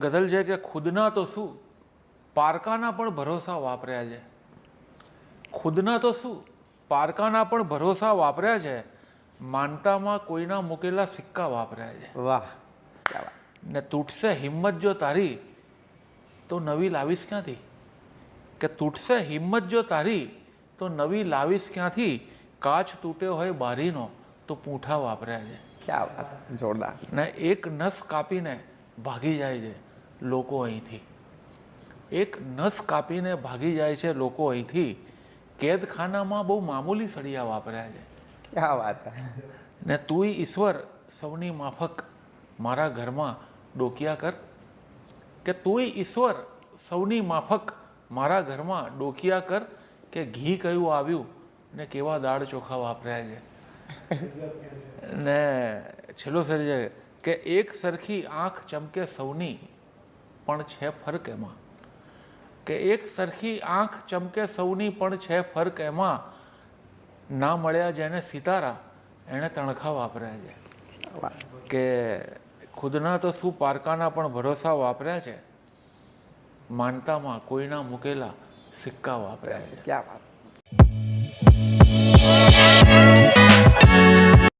ગઝલ છે કે ખુદના તો શું પારકાના પણ ભરોસા વાપર્યા છે. ખુદના તો શું પારકાના પણ ભરોસા વાપર્યા છે. માનતામાં કોઈના મૂકેલા સિક્કા વાપર્યા છે. વાહ. ને તૂટશે હિંમત જો તારી તો નવી લાવીશ ક્યાંથી? કે તૂટશે હિંમત જો તારી તો નવી લાવીશ ક્યાંથી? કાચ તૂટ્યો હોય બારીનો તો પૂંઠા વાપર્યા છે. ક્યાં વાત, જોરદાર. ને એક નસ કાપીને ભાગી જાય છે લોકો અહીંથી. એક નસ કાપીને ભાગી જાય છે લોકો અહીંથી. કેદખાનામાં બહુ મામૂલી સળિયા વાપર્યા છે. ક્યાં વાત. ને તુંય ઈશ્વર સૌની માફક મારા ઘરમાં ડોકિયા કર. કે તુંય ઈશ્વર સૌની માફક મારા ઘરમાં ડોકિયા કર. કે ઘી કયું આવ્યું ને કેવા દાળ ચોખા વાપર્યા છે. ને છેલ્લો સર છે કે એક સરખી આંખ ચમકે સૌની પણ છે ફરક એમાં. કે એક સરખી આંખ ચમકે સૌની પણ છે ફરક એમાં. ના મળ્યા જેને સિતારા એણે તણખા વાપર્યા છે. કે ખુદના તો શું પારકાના પણ ભરોસા વાપર્યા છે. માનતામાં કોઈના મૂકેલા સિક્કા વાપર્યા છે. ક્યાં વાત.